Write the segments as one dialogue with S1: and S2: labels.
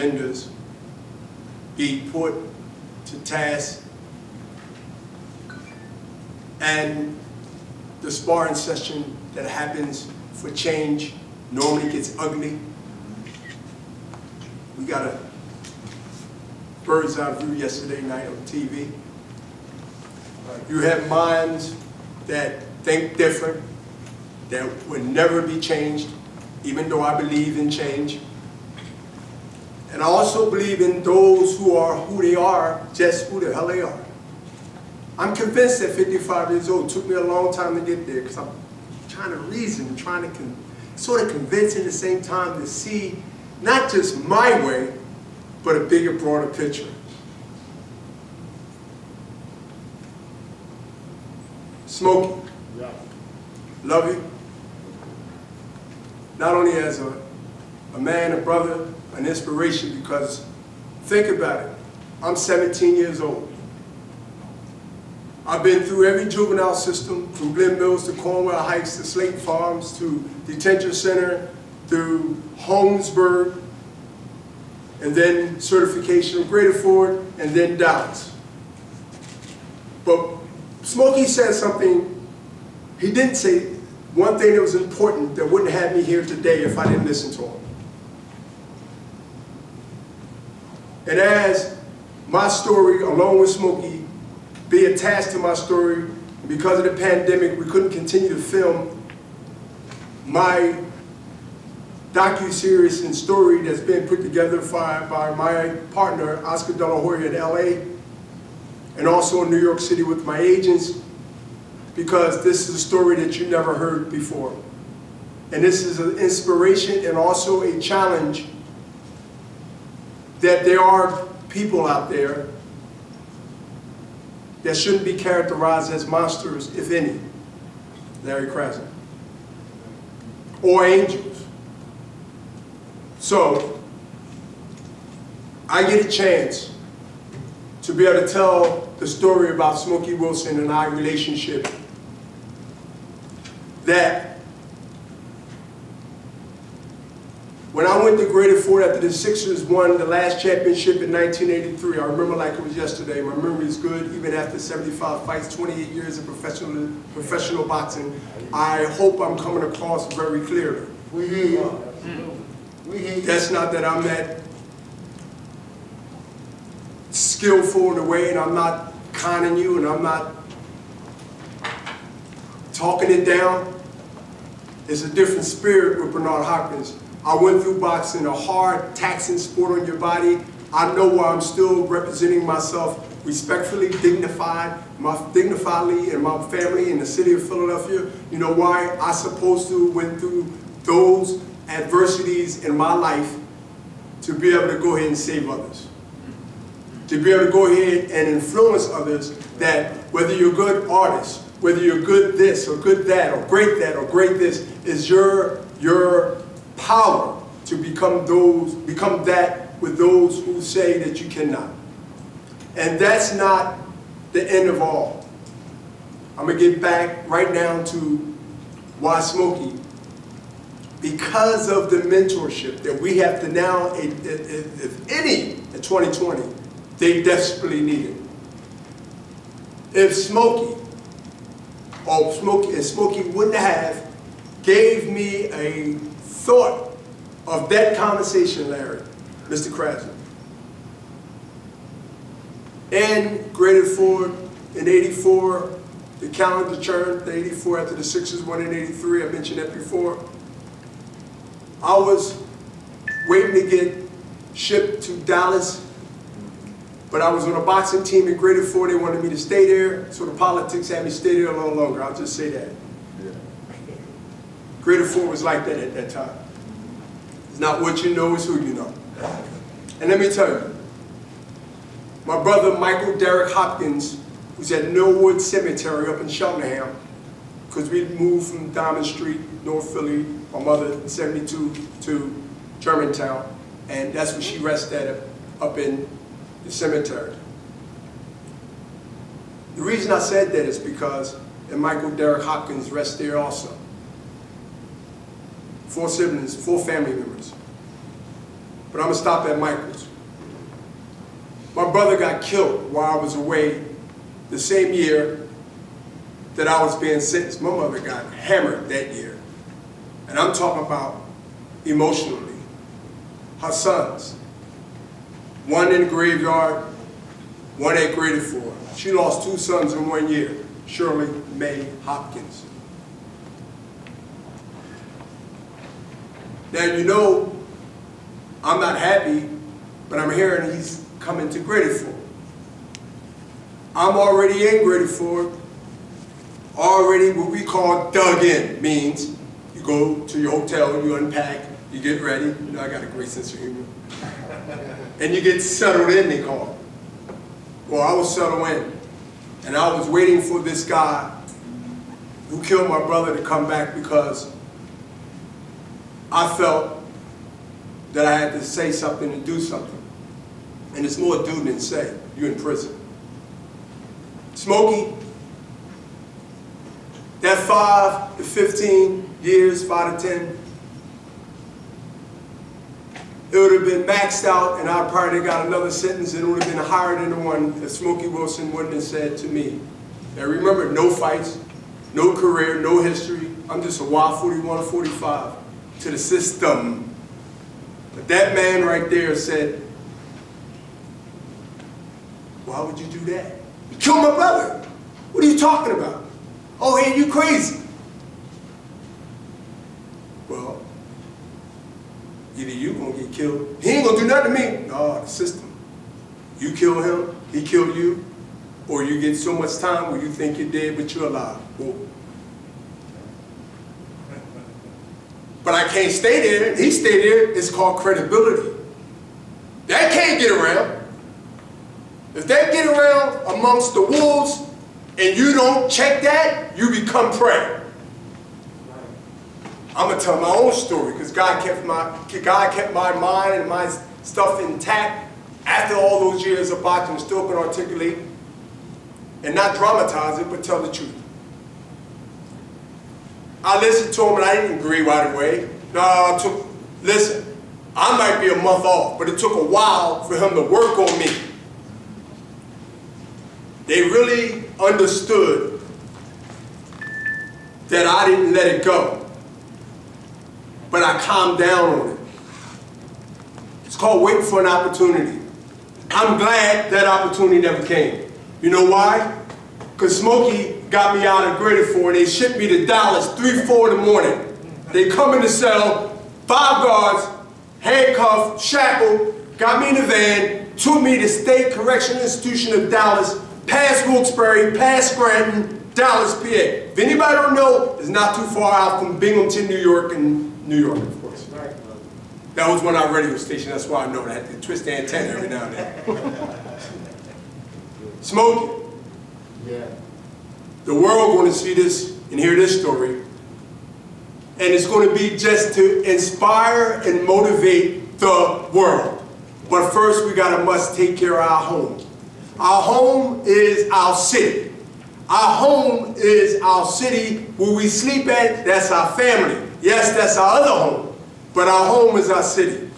S1: offenders be put to task, and the sparring session that happens for change normally gets ugly. We got a bird's eye view yesterday night on TV. You have minds that think different, that would never be changed, even though I believe in change. And I also believe in those who are who they are, just who the hell they are. I'm convinced at 55 years old, it took me a long time to get there because I'm trying to reason and trying to sort of convince at the same time to see not just my way, but a bigger, broader picture. Smokey,
S2: Yeah.
S1: love you. Not only as a man, a brother, an inspiration, because think about it, I'm 17 years old. I've been through every juvenile system, from Glen Mills to Cornwall Heights to Slate Farms to Detention Center to Holmesburg, and then certification of Greater Ford, and then Dallas. But Smokey said something, he didn't say one thing that was important that wouldn't have me here today if I didn't listen to him. And as my story, along with Smokey, be attached to my story, because of the pandemic, we couldn't continue to film my docu-series and story that's been put together by my partner, Oscar De La Hoya in LA, and also in New York City with my agents, because this is a story that you never heard before. And this is an inspiration and also a challenge that there are people out there that shouldn't be characterized as monsters, if any, Larry Krasner, or angels. So, I get a chance to be able to tell the story about Smokey Wilson and our relationship, that when I went to Greater Ford after the Sixers won the last championship in 1983, I remember like it was yesterday. My memory is good, even after 75 fights, 28 years of professional boxing. I hope I'm coming across very clearly.
S2: We hear you. We hear you.
S1: That's not that I'm that skillful in a way, and I'm not conning you, and I'm not talking it down. It's a different spirit with Bernard Hopkins. I went through boxing, a hard, taxing sport on your body. I know why I'm still representing myself respectfully, dignifiedly, and my family in the city of Philadelphia. You know why? I supposed to went through those adversities in my life to be able to go ahead and save others. To be able to go ahead and influence others, that whether you're a good artist, whether you're good this or good that or great this, is your power to become that with those who say that you cannot. And that's not the end of all. I'm gonna get back right now to why Smokey. Because of the mentorship that we have to now, if any, in 2020, they desperately need it. If Smokey wouldn't have gave me a thought of that conversation, Larry, Mr. Krasner, and Greater Ford in '84, the calendar turned to '84 after the Sixers won in '83, I mentioned that before. I was waiting to get shipped to Dallas, but I was on a boxing team in Greater Ford. They wanted me to stay there, so the politics had me stay there a little longer. I'll just say that.
S2: Yeah.
S1: Greater Ford was like that at that time. It's not what you know, it's who you know. And let me tell you, my brother Michael Derek Hopkins, who's at Millwood Cemetery up in Cheltenham, because we moved from Diamond Street, North Philly, my mother in 72 to Germantown, and that's where she rests at, up in the cemetery. The reason I said that is because, and Michael Derek Hopkins rests there also. 4 siblings, 4 family members. but I'm gonna stop at Michael's. My brother got killed while I was away the same year that I was being sentenced. My mother got hammered that year. And I'm talking about emotionally. Her sons, one in the graveyard, one at graded for. She lost 2 sons in 1 year, Shirley Mae Hopkins. Now you know, I'm not happy, but I'm hearing he's coming to graded for. I'm already in graded for, already what we call dug in, means you go to your hotel, you unpack, you get ready. You know, I got a great sense of humor. And you get settled in, they call it. Well, I was settled in. And I was waiting for this guy who killed my brother to come back because I felt that I had to say something and do something. And it's more do than say. You're in prison. Smokey, that 5 to 15 years, 5 to 10, it would have been maxed out and I probably got another sentence and it would have been higher than the one that Smokey Wilson wouldn't have said to me. Now remember, no fights, no career, no history. I'm just a wild 41 or 45 to the system. But that man right there said, why would you do that? You killed my brother. What are you talking about? Oh, hey, you crazy. Well, either you gonna get killed. He ain't gonna do nothing to me. No, the system. You kill him, he kill you, or you get so much time where you think you're dead, but you're alive. Whoa. But I can't stay there. He stay there. It's called credibility. That can't get around. If they get around amongst the wolves and you don't check that, you become prey. I'm gonna tell my own story because God kept my mind and my stuff intact after all those years of boxing. Still can articulate and not dramatize it, but tell the truth. I listened to him and I didn't agree right away. No, listen, I might be a month off, but it took a while for him to work on me. They really understood that I didn't let it go, but I calmed down on it. It's called waiting for an opportunity. I'm glad that opportunity never came. You know why? Because Smokey got me out of graded for, and they shipped me to Dallas 3, 4 in the morning. They come in the cell, 5 guards, handcuffed, shackled, got me in the van, took me to State Correctional Institution of Dallas, past Wilkes-Barre, past Scranton, Dallas, PA. If anybody don't know, it's not too far out from Binghamton, New York, and New York, of course. That was one of our radio station, that's why I know that. I had to twist the antenna every now and then. Smokey.
S2: Yeah.
S1: The world going to see this and hear this story. And it's going to be just to inspire and motivate the world. But first we must take care of our home. Our home is our city. Our home is our city where we sleep at, that's our family. Yes, that's our other home. But our home is our city.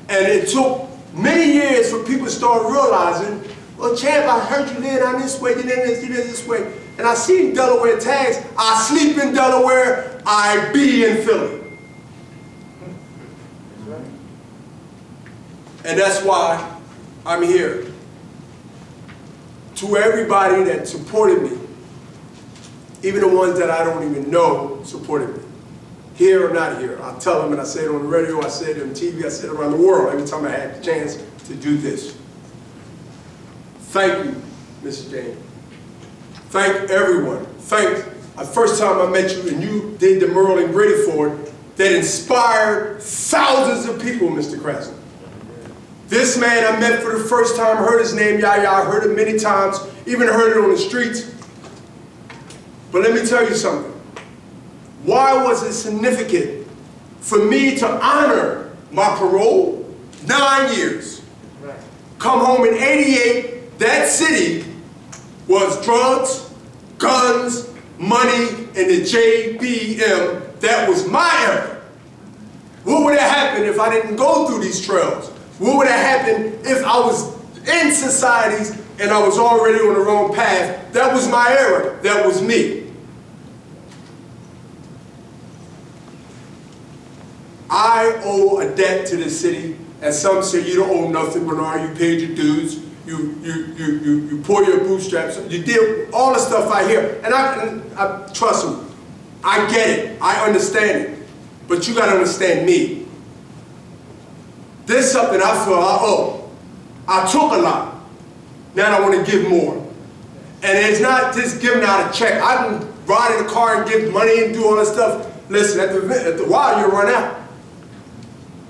S1: And it took many years for people to start realizing, well, champ, I heard you live on this way, you live this way. And I see Delaware tags. I sleep in Delaware, I be in Philly. And that's why I'm here. To everybody that supported me, even the ones that I don't even know supported me, here or not here, I tell them, and I say it on the radio, I say it on TV, I say it around the world every time I had the chance to do this. Thank you, Mrs. Jane. Thank everyone. Thank, the first time I met you and you did the mural in Graded Ford that inspired thousands of people, Mr. Krasner. This man I met for the first time, heard his name, Yaya, I heard it many times, even heard it on the streets. But let me tell you something. Why was it significant for me to honor my parole? 9 years. Come home in '88, that city was drugs, guns, money, and the JBM. That was my era. What would have happened if I didn't go through these trails? What would have happened if I was in societies and I was already on the wrong path? That was my era. That was me. I owe a debt to the city, and some say you don't owe nothing, Bernard. You paid your dues. You pour your bootstraps. You did all the stuff I hear, and I trust me. I get it. I understand it. But you got to understand me. There's something I feel I owe. I took a lot. Now I want to give more. And it's not just giving out a check. I can ride in the car and give money and do all this stuff. Listen, at the while you'll run out.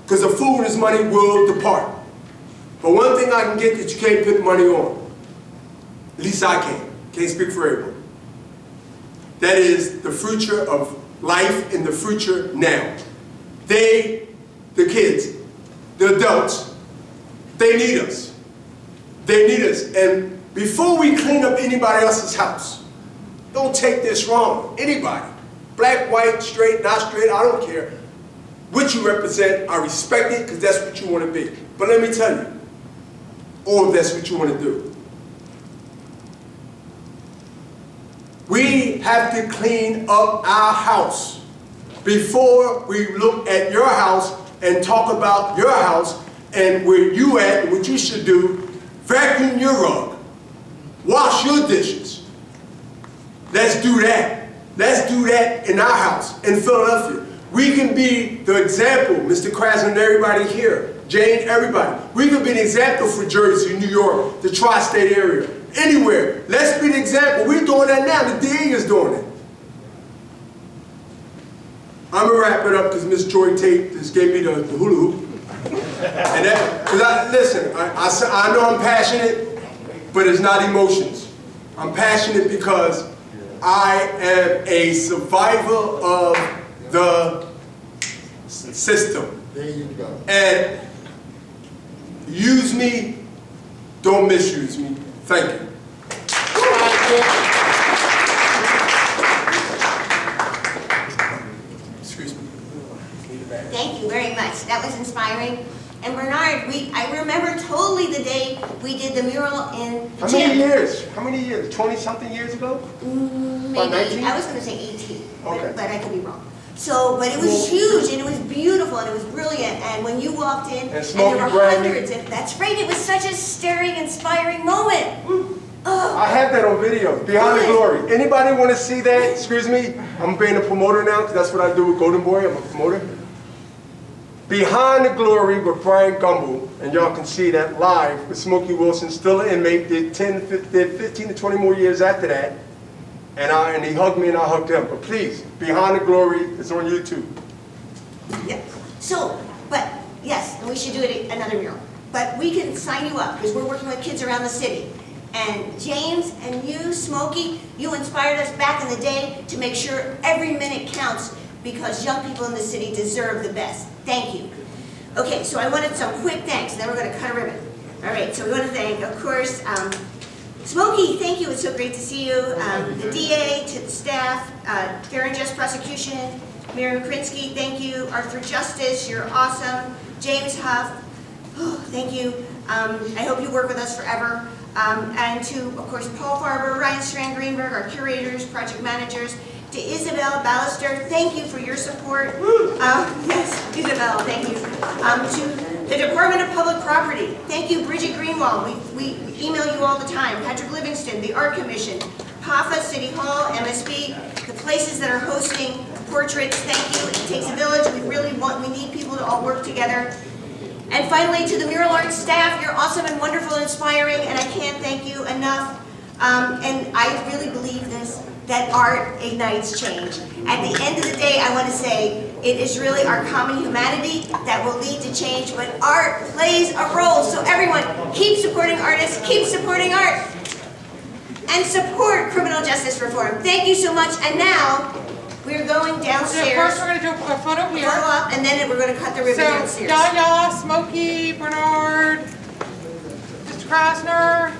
S1: Because the food and this money will depart. But one thing I can get that you can't put money on, at least I can't speak for everyone. That is the future of life and the future now. They, the kids, the adults, they need us. They need us. And before we clean up anybody else's house, don't take this wrong. Anybody, black, white, straight, not straight, I don't care. What you represent, I respect it because that's what you want to be. But let me tell you, or that's what you want to do. We have to clean up our house before we look at your house and talk about your house and where you at and what you should do. Vacuum your rug. Wash your dishes. Let's do that. Let's do that in our house in Philadelphia. We can be the example, Mr. Krasner and everybody here, Jane, everybody. We can be an example for Jersey, New York, the tri-state area, anywhere. Let's be the example. We're doing that now. The DA is doing it. I'm going to wrap it up because Miss Joy Tate just gave me the hula hoop. And that, because listen, I know I'm passionate, but it's not emotions. I'm passionate because I am a survivor of the system.
S2: There you go.
S1: And use me, don't misuse me. Thank you. Excuse me.
S3: Thank you very much. That was inspiring. And Bernard, I remember totally the day we did the mural in the
S1: How many years? How many years? 20-something years ago?
S3: Maybe.
S1: 19?
S3: I was going to say 18,
S1: Okay.
S3: but I could be wrong. So, but it was huge, and it was beautiful, and it was brilliant. And when you walked in, and there were hundreds, and that's right, it was such a stirring, inspiring moment. Oh.
S1: I have that on video, Behind the Glory. Anybody want to see that? Excuse me, I'm being a promoter now, because that's what I do with Golden Boy, I'm a promoter. Behind the Glory with Brian Gumble, and y'all can see that live with Smokey Wilson, still an inmate, did 15 to 20 more years after that. And he hugged me and I hugged him. But please, Behind the Glory is on YouTube.
S3: Yeah. So, but yes, and we should do it another mural. But we can sign you up because we're working with kids around the city. And James and you, Smokey, you inspired us back in the day to make sure every minute counts because young people in the city deserve the best. Thank you. Okay, so I wanted some quick thanks, and then we're going to cut a ribbon. All right, so we want to thank, of course, Smokey, thank you. It's so great to see you. The DA, to the staff, Fair and Just Prosecution, Miriam Krinsky, thank you. Arthur Justice, you're awesome. James Hough, oh, thank you. I hope you work with us forever. And to, of course, Paul Farber, Ryan Strand Greenberg, our curators, project managers. To Isabel Ballister, thank you for your support. Yes, Isabel, thank you. To the Department of Public Property, thank you, Bridget Greenwald. We email you all the time. Patrick Livingston, the Art Commission, PAFA, City Hall, MSB, the places that are hosting portraits, thank you. It takes a village. We need people to all work together. And finally, to the Mural Arts staff, you're awesome and wonderful and inspiring, and I can't thank you enough. And I really believe this, that art ignites change. At the end of the day, I want to say, it is really our common humanity that will lead to change, but art plays a role. So everyone, keep supporting artists, keep supporting art, and support criminal justice reform. Thank you so much, and now, we're going downstairs.
S4: First, we're going to do a photo here.
S3: Photo up, and then we're going to cut the ribbon downstairs.
S4: Yaya, Smokey, Bernard, Mr. Krasner,